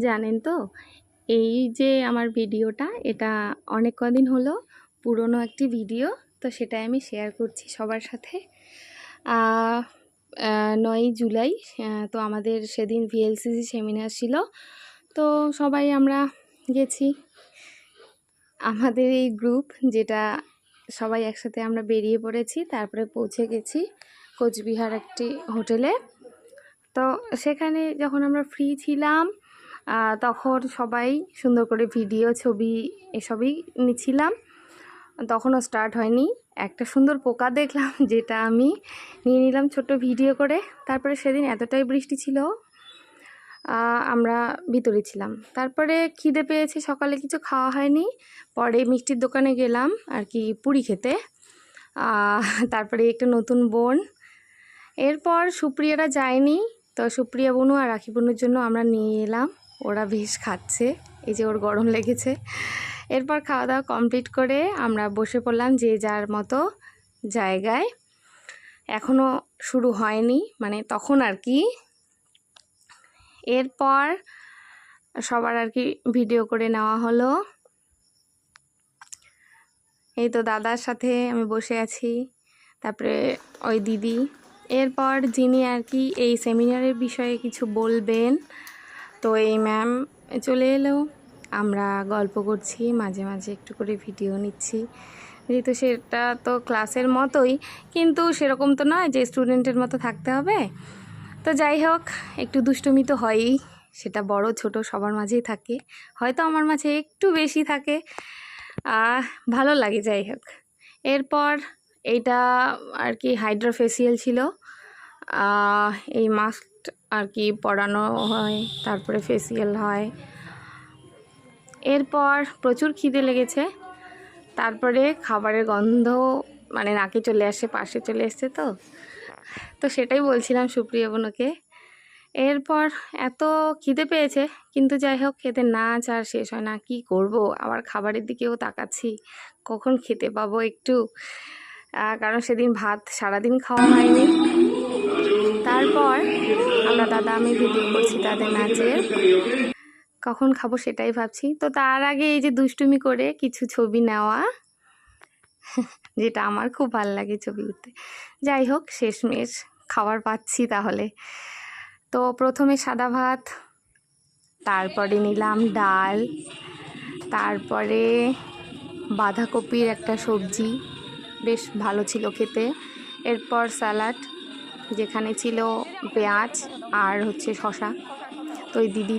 জানেন তো, এই যে আমার ভিডিওটা, এটা অনেক কদিন হলো পুরনো একটি ভিডিও। তো সেটাই আমি শেয়ার করছি সবার সাথে। 9ই জুলাই তো আমাদের সেদিন ভিএলসিসি সেমিনার ছিল। তো সবাই আমরা গেছি, আমাদের এই গ্রুপ যেটা সবাই একসাথে আমরা বেরিয়ে পড়েছি। তারপরে পৌঁছে গেছি কোচবিহার একটি হোটেলে। তো সেখানে যখন আমরা ফ্রি ছিলাম তখন সবাই সুন্দর করে ভিডিও, ছবি এসবই নিচ্ছিলাম। তখনও স্টার্ট হয়নি, একটা সুন্দর পোকা দেখলাম যেটা আমি নিয়ে নিলাম ছোট্ট ভিডিও করে। তারপরে সেদিন এতটাই বৃষ্টি ছিল, আমরা ভিতরে ছিলাম। তারপরে খিদে পেয়েছে, সকালে কিছু খাওয়া হয়নি। পরে মিষ্টির দোকানে গেলাম আর কি পুরি খেতে। তারপরে একটা নতুন বোন, এরপর সুপ্রিয়ারা যায়নি। তো সুপ্রিয়া বোনু আর রাখি বোনের জন্য আমরা নিয়ে এলাম, ওরা বেশ খাচ্ছে, এই যে ওর গরম লেগেছে। এরপর খাওয়া দাওয়া কমপ্লিট করে আমরা বসে পড়লাম যে যার মতো জায়গায়। এখনও শুরু হয়নি, মানে তখন আর কি। এরপর সবার আর কি ভিডিও করে নেওয়া হলো। এই তো দাদার সাথে আমি বসে আছি, তারপরে ওই দিদি। এরপর যিনি আর কি এই সেমিনারের বিষয়ে কিছু বলবেন, তো এই ম্যাম চলে এলো। আমরা গল্প করছি, মাঝে মাঝে একটু করে ভিডিও নিচ্ছি, যেহেতু সেটা তো ক্লাসের মতোই, কিন্তু সেরকম তো নয় যে স্টুডেন্টের মতো থাকতে হবে। তো যাই হোক, একটু দুষ্টুমি তো হয়ই, সেটা বড় ছোট সবার মাঝেই থাকে, হয়তো আমার মাঝে একটু বেশি থাকে, ভালো লাগে। যাই হোক, এরপর এইটা আর কি হাইড্রা ফেসিয়াল ছিল। এই মাস্ক আর কি পরানো হয়, তারপরে ফেসিয়াল হয়। এরপর প্রচুর খিদে লেগেছে, তারপরে খাবারের গন্ধ মানে নাকে চলে আসে, পাশে চলে এসছে। তো সেটাই বলছিলাম সুপ্রিয়া বোনকে। এরপর এত খিদে পেয়েছে, কিন্তু যাই হোক খেতে না আর শেষ হয় না। কি করব, আবার খাবারের দিকেও তাকাচ্ছি কখন খেতে পাবো একটু, কারণ সেদিন ভাত সারাদিন খাওয়া হয়নি। তারপর আমরা দাদা আমি ভিডিও করছি তাদের নাচের, কখন খাবো সেটাই ভাবছি। তো তার আগে এই যে দুষ্টুমি করে কিছু ছবি নেওয়া, যেটা আমার খুব ভালো লাগে ছবি উঠতে। যাই হোক, শেষমেশ খাবার পাচ্ছি তাহলে। তো প্রথমে সাদা ভাত, তারপরে নিলাম ডাল, তারপরে বাঁধাকপির একটা সবজি, বেশ ভালো ছিল খেতে। এরপর স্যালাড, যেখানে ছিল পেঁয়াজ আর হচ্ছে শসা। তো ওই দিদি